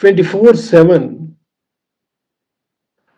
24/7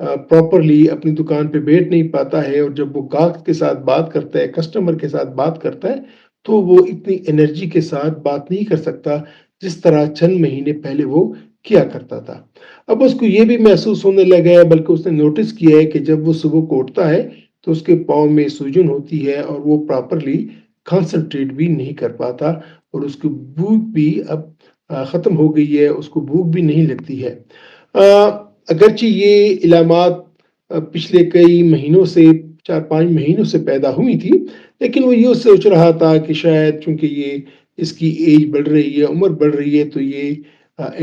properly اپنی دکان پہ بیٹھ نہیں پاتا ہے، اور جب وہ گاہک کے ساتھ بات کرتا ہے، کسٹمر کے ساتھ بات کرتا ہے، تو وہ اتنی انرجی کے ساتھ بات نہیں کر سکتا جس طرح چند مہینے پہلے وہ کیا کرتا تھا۔ اب اس کو یہ بھی محسوس ہونے لگا ہے، بلکہ اس نے نوٹس کیا ہے کہ جب وہ صبح کو اٹھتا ہے تو اس کے پاؤں میں سوجن ہوتی ہے اور وہ پراپرلی کانسنٹریٹ بھی نہیں کر پاتا، اور اس کی بھوک بھی اب ختم ہو گئی ہے، اس کو بھوک بھی نہیں لگتی ہے۔ اگرچہ یہ علامات پچھلے کئی مہینوں سے 4-5 مہینوں سے پیدا ہوئی تھی، لیکن وہ یہ سوچ رہا تھا کہ شاید چونکہ یہ اس کی ایج بڑھ رہی ہے، عمر بڑھ رہی ہے، تو یہ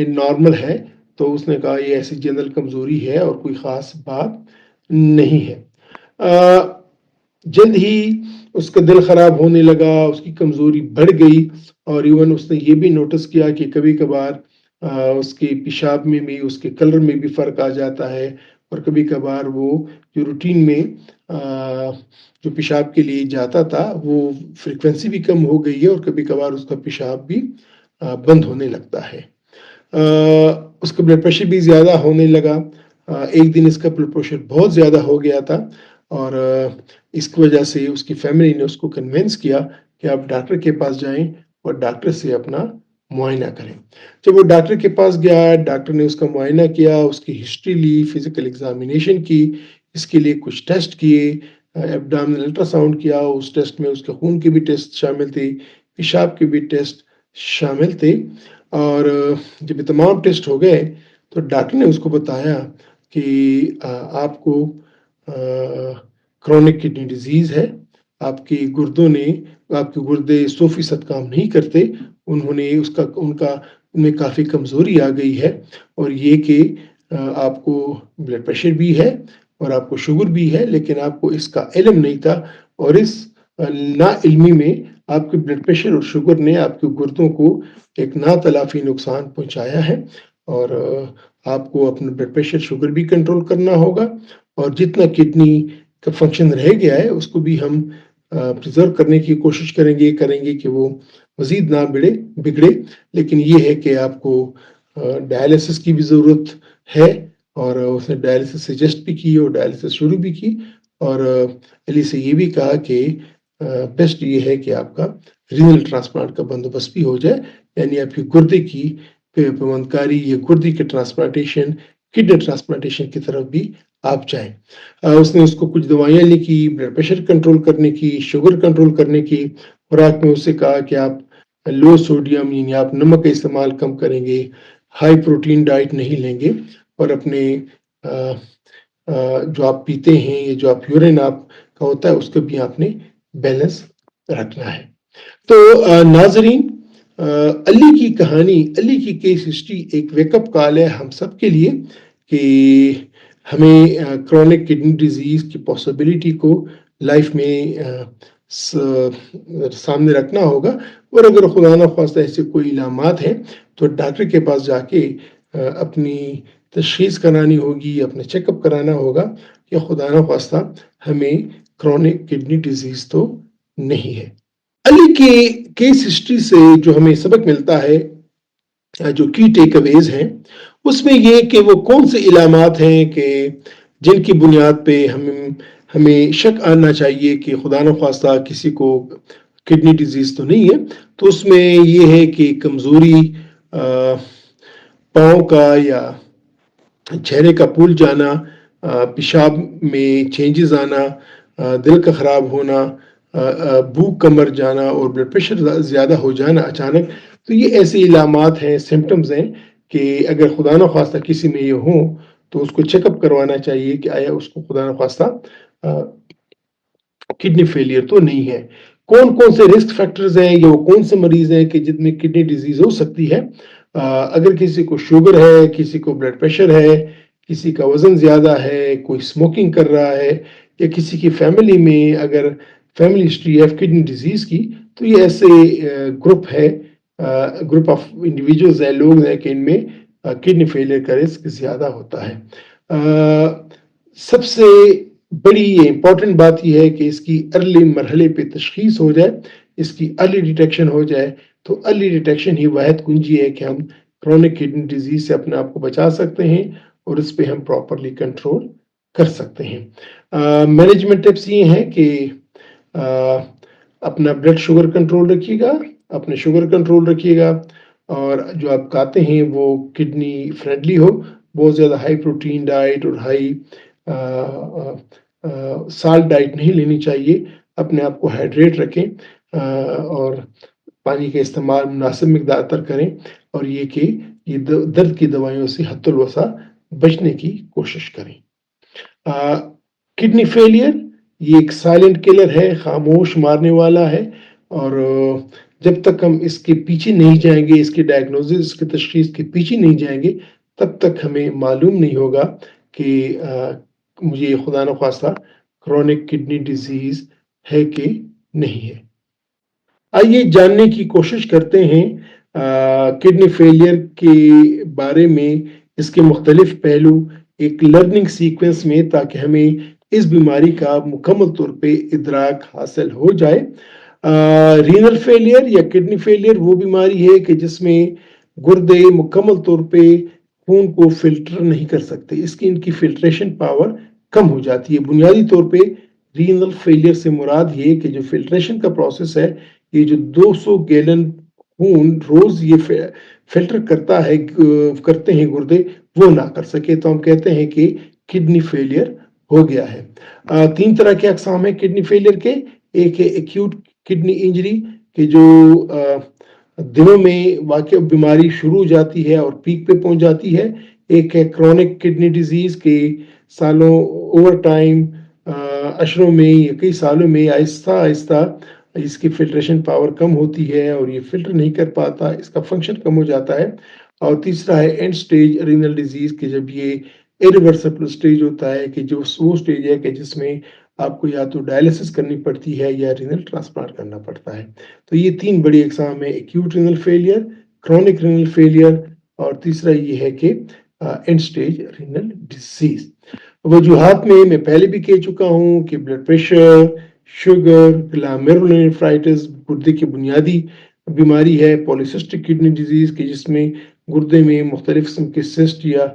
نارمل ہے۔ تو اس نے کہا یہ ایسی جنرل کمزوری ہے اور کوئی خاص بات نہیں ہے۔ جلد ہی اس کا دل خراب ہونے لگا، اس کی کمزوری بڑھ گئی، اور ایون اس نے یہ بھی نوٹس کیا کہ کبھی کبھار اس کے پیشاب میں بھی، اس کے کلر میں بھی فرق آ جاتا ہے، اور کبھی کبھار وہ جو روٹین میں جو پیشاب کے لیے جاتا تھا وہ فریکوینسی بھی کم ہو گئی ہے، اور کبھی کبھار اس کا پیشاب بھی بند ہونے لگتا ہے۔ اس کا بلڈ پریشر بھی زیادہ ہونے لگا۔ ایک دن اس کا بلڈ پریشر بہت زیادہ ہو گیا تھا، اور اس کی وجہ سے اس کی فیملی نے اس کو کنونس کیا کہ آپ ڈاکٹر کے پاس جائیں اور ڈاکٹر سے اپنا معائنہ کریں۔ جب وہ ڈاکٹر کے پاس گیا، ڈاکٹر نے اس کا معائنہ کیا، اس کی ہسٹری لی، فزیکل ایگزامینیشن کی، اس کے لیے کچھ ٹیسٹ کیے، ایبڈامنل الٹرا ساؤنڈ کیا، اس ٹیسٹ میں اس کے خون کے بھی ٹیسٹ شامل تھے، پیشاب کے بھی ٹیسٹ شامل تھے، اور جب یہ تمام ٹیسٹ ہو گئے تو ڈاکٹر نے اس کو بتایا کہ آپ کو کرونک کڈنی ڈیزیز ہے، آپ کے گردوں نے، آپ کے گردے 100% کام نہیں کرتے، انہوں نے ان میں کافی کمزوری آ گئی ہے، اور یہ کہ آپ کو بلڈ پریشر بھی ہے اور آپ کو شوگر بھی ہے، لیکن آپ کو اس کا علم نہیں تھا، اور اس نا علمی میں آپ کے بلڈ پریشر اور شوگر نے آپ کے گردوں کو ایک ناتلافی نقصان پہنچایا ہے، اور آپ کو اپنا بلڈ پریشر شوگر بھی کنٹرول کرنا ہوگا، اور جتنا کڈنی کا فنکشن رہ گیا ہے اس کو بھی ہم پریزرو کرنے کی کوشش کریں گے کہ وہ مزید نہ بگڑے، لیکن یہ ہے کہ آپ کو ڈائلیسس کی بھی ضرورت ہے، اور اس نے ڈائلیسس سجیسٹ بھی کی اور ڈائلیسس شروع بھی کی، اور علی سے یہ بھی کہا کہ بیسٹ یہ ہے کہ آپ کا رینل ٹرانسپلانٹ کا بندوبست بھی ہو جائے، یعنی آپ کی گردے کی پیوندکاری یا گردے کے ٹرانسپلانٹیشن، کڈنی ٹرانسپلانٹیشن کی طرف بھی آپ جائیں۔ اس نے اس کو کچھ دوائیاں لکھی، بلڈ پریشر کنٹرول کرنے کی، شوگر کنٹرول کرنے کی، خوراک میں اس سے کہا کہ آپ لو سوڈیم یعنی آپ نمک کا استعمال کم کریں گے، ہائی پروٹین ڈائٹ نہیں لیں گے، اور اپنے جو آپ پیتے ہیں یا جو آپ یورین آپ کا ہوتا ہے اس کو بھی آپ نے بیلنس رکھنا ہے۔ تو ناظرین، علی کی کہانی، علی کی کیس ہسٹری ایک ویک اپ کال ہے ہم سب کے لیے کہ ہمیں کرونک کڈنی ڈیزیز کی پاسبلٹی کو لائف میں سامنے رکھنا ہوگا، اور اگر خدا نخواستہ ایسے کوئی علامات ہیں تو ڈاکٹر کے پاس جا کے اپنی تشخیص کرانی ہوگی، اپنا چیک اپ کرانا ہوگا کہ خدا نخواستہ ہمیں کرونک کڈنی ڈیزیز تو نہیں ہے۔ علی کے کیس ہسٹری سے جو ہمیں سبق ملتا ہے، جو کی ٹیک اویز ہیں، اس میں یہ کہ وہ کون سے علامات ہیں کہ جن کی بنیاد پہ ہمیں شک آنا چاہیے کہ خدا نخواستہ کسی کو کڈنی ڈیزیز تو نہیں ہے۔ تو اس میں یہ ہے کہ کمزوری، پاؤں کا یا چہرے کا پھول جانا، پیشاب میں چینجز آنا، دل کا خراب ہونا، بھوک کا مر جانا، اور بلڈ پریشر زیادہ ہو جانا اچانک۔ تو یہ ایسے علامات ہیں، سمپٹمز ہیں کہ اگر خدا نخواستہ کسی میں یہ ہوں تو اس کو چیک اپ کروانا چاہیے کہ آیا اس کو خدا نخواستہ کڈنی فیلئر تو نہیں ہے۔ کون کون سے رسک فیکٹرز ہیں یا وہ کون سے مریض ہیں کہ جن میں کڈنی ڈیزیز ہو سکتی ہے؟ اگر کسی کو شوگر ہے، کسی کو بلڈ پریشر ہے، کسی کا وزن زیادہ ہے، کوئی اسموکنگ کر رہا ہے، یا کسی کی فیملی میں اگر فیملی ہسٹری ہے کڈنی ڈیزیز کی، تو یہ ایسے گروپ آف انڈیویجولز ہیں، لوگ ہیں کہ ان میں کڈنی فیلئر کا رسک زیادہ ہوتا ہے۔ سب سے بڑی امپورٹنٹ بات یہ ہے کہ اس کی ارلی مرحلے پہ تشخیص ہو جائے، اس کی ارلی ڈیٹیکشن ہو جائے، تو ارلی ڈیٹیکشن ہی واحد کنجی ہے کہ ہم کرونک کڈنی ڈیزیز سے اپنے آپ کو بچا سکتے ہیں اور اس پہ ہم پراپرلی کنٹرول کر سکتے ہیں۔ مینجمنٹ ٹپس یہ ہیں کہ اپنا بلڈ شوگر کنٹرول رکھیے گا، اپنے شوگر کنٹرول رکھیے گا، اور جو آپ کھاتے ہیں وہ کڈنی فرینڈلی ہو، بہت زیادہ ہائی پروٹین ڈائٹ اور ہائی سالٹ ڈائٹ نہیں لینی چاہیے۔ اپنے آپ کو ہائیڈریٹ رکھیں اور پانی کا استعمال مناسب مقدار پر کریں، اور یہ کہ یہ درد کی دوائیوں سے حد الوسع بچنے کی کوشش کریں۔ کڈنی فیلئر یہ ایک سائلنٹ کلر ہے، خاموش مارنے والا ہے، اور جب تک ہم اس کے پیچھے نہیں جائیں گے، اس کی ڈائگنوزس، اس کی تشخیص کے پیچھے نہیں جائیں گے، تب تک ہمیں معلوم نہیں ہوگا کہ مجھے خدا نخواستہ کرونک کڈنی ڈیزیز ہے کہ نہیں ہے۔ آئیے جاننے کی کوشش کرتے ہیں کڈنی فیلئر کے بارے میں، اس کے مختلف پہلو ایک لرننگ سیکوینس میں، تاکہ ہمیں اس بیماری کا مکمل طور پہ ادراک حاصل ہو جائے۔ رینل فیلئر یا کڈنی فیلئر وہ بیماری ہے کہ جس میں گردے مکمل طور پہ خون کو فلٹر نہیں کر سکتے، ان کی فلٹریشن پاور کم ہو جاتی ہے۔ بنیادی طور پہ رینل فیلئر سے مراد یہ کہ جو فلٹریشن کا پروسیس ہے، یہ جو 200 گیلن خون روز یہ فلٹر کرتے ہیں گردے، وہ نہ کر سکے، تو ہم کہتے ہیں کہ کڈنی فیلئر ہو گیا ہے۔ 3 طرح کے اقسام ہیں کڈنی فیلئر کے۔ ایک ہے ایکیوٹ کڈنی انجری، کہ جو دنوں میں واقع بیماری شروع ہو جاتی ہے اور پیک پہ پہنچ جاتی ہے۔ ایک ہے کرونک کڈنی ڈیزیز، کے سالوں اوور ٹائم، اشروں میں یا کئی سالوں میں آہستہ آہستہ اس کی فلٹریشن پاور کم ہوتی ہے اور یہ فلٹر نہیں کر پاتا، اس کا فنکشن کم ہو جاتا ہے۔ اور تیسرا ہے اینڈ سٹیج رینل ڈیزیز، کہ جب یہ ایریورسبل سٹیج ہوتا ہے، کہ جو وہ سٹیج ہے کہ جس میں آپ کو یا تو ڈائلسس کرنی پڑتی ہے یا رینل ٹرانسپلانٹ کرنا پڑتا ہے۔ تو یہ 3 بڑی اقسام ہیں: acute renal failure, chronic renal failure, اور تیسرا یہ ہے کہ اینڈ سٹیج رینل ڈیزیز۔ وجوہات میں پہلے بھی کہہ چکا ہوں کہ بلڈ پریشر، شوگر، گلامرولونیفرائٹس گردے کی بنیادی بیماری ہے، پولیسسٹک کڈنی ڈیزیز، کہ جس میں گردے میں مختلف قسم کے سسٹ یا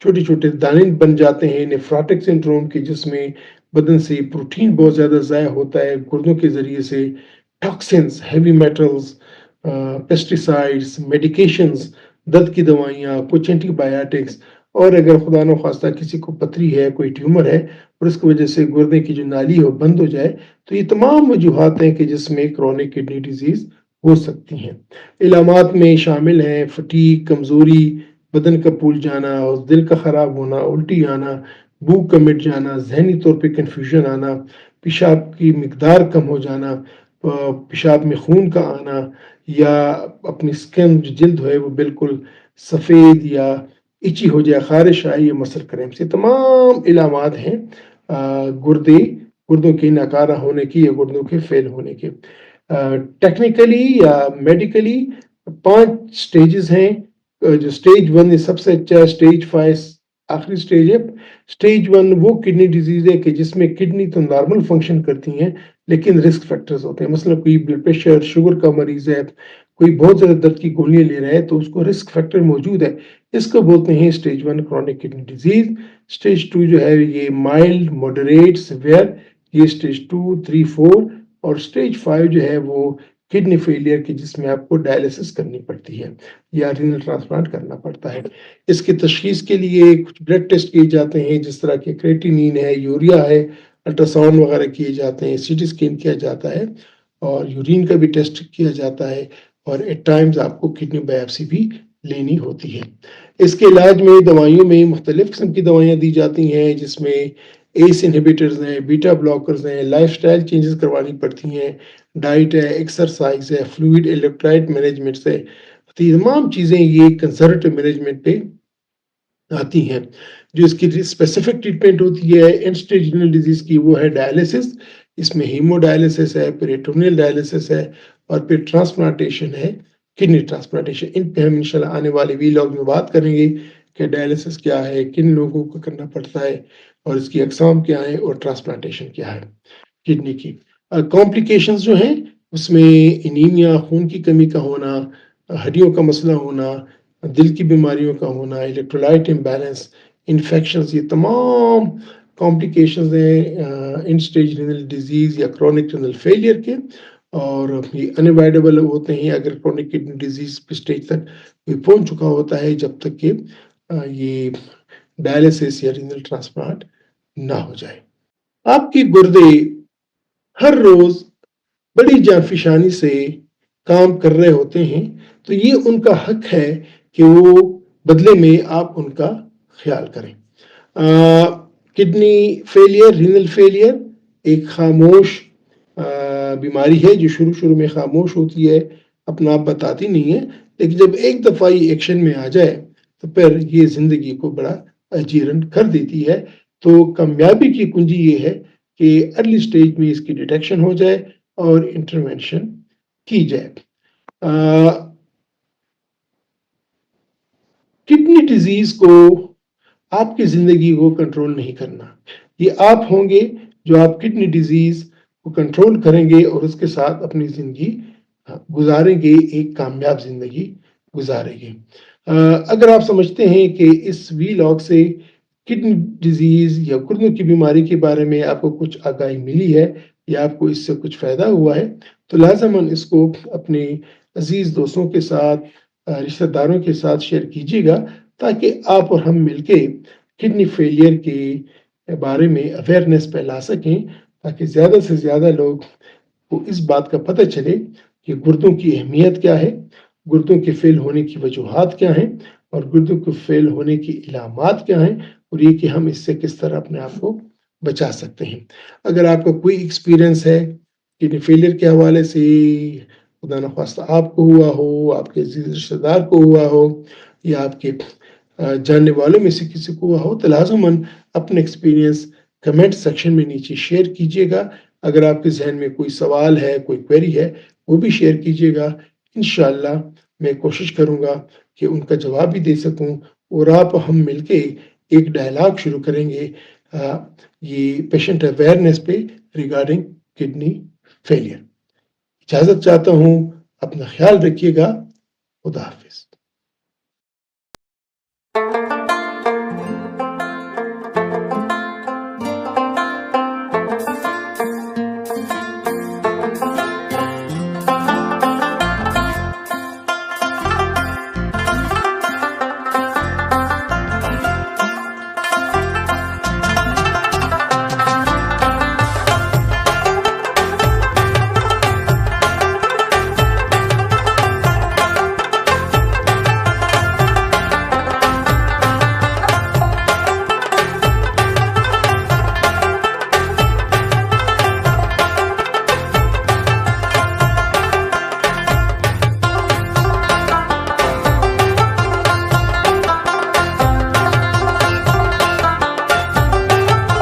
چھوٹے چھوٹے دانے بن جاتے ہیں، نیفراٹک سنڈروم، کہ جس میں بدن سے پروٹین بہت زیادہ ضائع ہوتا ہے گردوں کے ذریعے سے، toxins, heavy metals, pesticides, medications, درد کی دوائیاں، کچھ اینٹی بایوٹکس، اور اگر خدا نخواستہ کسی کو پتھری ہے، کوئی ٹیومر ہے، اور اس کی وجہ سے گردے کی جو نالی ہے وہ بند ہو جائے، تو یہ تمام وجوہات ہیں کہ جس میں کرونک کڈنی ڈیزیز ہو سکتی ہیں۔ علامات میں شامل ہیں فٹیگ، کمزوری، بدن کا پھول جانا، اور دل کا خراب ہونا، الٹی آنا، بھوک کا مٹ جانا، ذہنی طور پہ کنفیوژن آنا، پیشاب کی مقدار کم ہو جانا، پیشاب میں خون کا آنا، یا اپنی سکن جو جلد ہے وہ بالکل سفید یا اچی ہو جائے، خارش آئے، یا مسل کریمپس، یہ تمام علامات ہیں گردوں کے ناکارہ ہونے کی یا گردوں کے فیل ہونے کے۔ ٹیکنیکلی یا میڈیکلی 5 سٹیجز ہیں۔ جو سٹیج 1 سب سے اچھا ہے، سٹیج 5 آخری سٹیج ہے۔ سٹیج 1 وہ کڈنی ڈیزیز ہے کہ جس میں کڈنی تو نارمل فنکشن کرتی ہیں، لیکن رسک فیکٹرز ہوتے ہیں۔ مثلا کوئی بلڈ پریشر، شوگر کا مریض ہے، کوئی بہت زیادہ درد کی گولیاں لے رہا ہے، تو اس کو رسک فیکٹر موجود ہے، اس کو بولتے ہیں stage 1 chronic kidney disease. Stage 2 جو ہے یہ مائلڈ، ماڈریٹ، سیویئر، یہ سٹیج 2، 3، 4، اور سٹیج 5 جو ہے وہ کڈنی فیلئر کی، جس میں آپ کو ڈائلسس کرنی پڑتی ہے یا رینل ٹرانسپلانٹ کرنا پڑتا ہے۔ اس کی تشخیص کے لیے کچھ بلڈ ٹیسٹ کیے جاتے ہیں، جس طرح کہ کریٹینین ہے، یوریا ہے، الٹرا ساؤنڈ وغیرہ کیے جاتے ہیں، سی ٹی اسکین کیا جاتا ہے، اور یورین کا بھی ٹیسٹ کیا جاتا ہے، اور ایٹ ٹائمز آپ کو کڈنی بایوپسی بھی لینی ہوتی ہے۔ اس کے علاج میں دوائیوں میں مختلف قسم کی دوائیاں دی جاتی ہیں، جس میں ایس انہیبیٹرز ہیں، بیٹا بلاکرز ہیں، لائف سٹائل چینجز کروانی پڑتی ہیں، ڈائٹ ہے، ایکسرسائز ہے، فلوئڈ الیکٹرائٹ مینجمنٹ سے، تمام چیزیں یہ کنزرویٹو مینجمنٹ پہ آتی ہیں۔ جو اس کی اسپیسیفک ٹریٹمنٹ ہوتی ہے اینڈ سٹیج رینل ڈیزیز کی، وہ ہے ڈائلسس۔ اس میں ہیمو ڈائلسس ہے، پیریٹونیل ڈائلسس ہے، اور پھر ٹرانسپلانٹیشن ہے، کڈنی ٹرانسپلانٹیشن۔ ان پہ ہم انشاءاللہ آنے والے ویلاگ میں بات کریں گے کہ ڈائلسس کیا ہے، کن لوگوں کو کرنا پڑتا ہے، اور اس کی اقسام کیا ہے، اور ٹرانسپلانٹیشن کیا ہے کڈنی کی۔ کمپلیکیشنز جو ہیں اس میں انیمیا، خون کی کمی کا ہونا، ہڈیوں کا مسئلہ ہونا، دل کی بیماریوں کا ہونا، الیکٹرولائٹ امبیلنس، انفیکشنز، یہ تمام کمپلیکیشنز ہیں ان سٹیج رینل ڈیزیز یا کرونک رینل فیلئر کے، اور یہ انوائڈیبل ہوتے ہیں اگر کرونک کڈنی ڈیزیز اسٹیج تک یہ پہنچ چکا ہوتا ہے، جب تک کہ یہ ڈائلسس یا رینل ٹرانسپلانٹ نہ ہو جائے۔ آپ کے گردے ہر روز بڑی جانفشانی سے کام کر رہے ہوتے ہیں، تو یہ ان کا حق ہے کہ وہ بدلے میں آپ ان کا خیال کریں۔ کڈنی فیلئر، رینل فیلئر ایک خاموش بیماری ہے جو شروع میں خاموش ہوتی ہے، اپنا آپ بتاتی نہیں ہے، لیکن جب ایک دفعہ یہ ایکشن میں آ جائے تو پھر یہ زندگی کو بڑا اجیرن کر دیتی ہے۔ تو کامیابی کی کنجی یہ ہے کہ ارلی سٹیج میں اس کی ڈیٹیکشن ہو جائے اور انٹرونشن کی جائے۔ کڈنی ڈیزیز کو آپ کی زندگی کو کنٹرول نہیں کرنا، یہ آپ ہوں گے جو آپ کڈنی ڈیزیز کو کنٹرول کریں گے اور اس کے ساتھ اپنی زندگی گزاریں گے، ایک کامیاب زندگی گزاریں گے۔ اگر آپ سمجھتے ہیں کہ اس ویلاگ سے کڈنی ڈیزیز یا گردوں کی بیماری کے بارے میں آپ کو کچھ آگاہی ملی ہے یا آپ کو اس سے کچھ فائدہ ہوا ہے، تو لازماً اس کو اپنے عزیز دوستوں کے ساتھ، رشتہ داروں کے ساتھ شیئر کیجیے گا، تاکہ آپ اور ہم مل کے کڈنی فیلئر کے بارے میں اویئرنیس پھیلا سکیں، تاکہ زیادہ سے زیادہ لوگ کو اس بات کا پتہ چلے کہ گردوں کی اہمیت کیا ہے، گردوں کے فیل ہونے کی وجوہات کیا ہیں، اور گردوں کے فیل ہونے کی علامات کیا ہیں، اور یہ کہ ہم اس سے کس طرح اپنے آپ کو بچا سکتے ہیں۔ اگر آپ کا کوئی ایکسپیرینس ہے کڈنی فیلئر کے حوالے سے، خدا نخواستہ آپ کو ہوا ہو، آپ کے عزیز رشتہ دار کو ہوا ہو، یا آپ کے جاننے والوں میں سے کسی کو ہوا ہو، تو لازماً اپنے ایکسپیرینس کمنٹ سیکشن میں نیچے شیئر کیجیے گا۔ اگر آپ کے ذہن میں کوئی سوال ہے، کوئی کوئری ہے، وہ بھی شیئر کیجیے گا۔ انشاءاللہ میں کوشش کروں گا کہ ان کا جواب بھی دے سکوں، اور آپ ہم مل کے ایک ڈائلاگ شروع کریں گے یہ پیشنٹ اویئرنیس پہ ریگارڈنگ کڈنی فیلئر۔ اجازت چاہتا ہوں، اپنا خیال رکھیے گا۔ خدا حافظ۔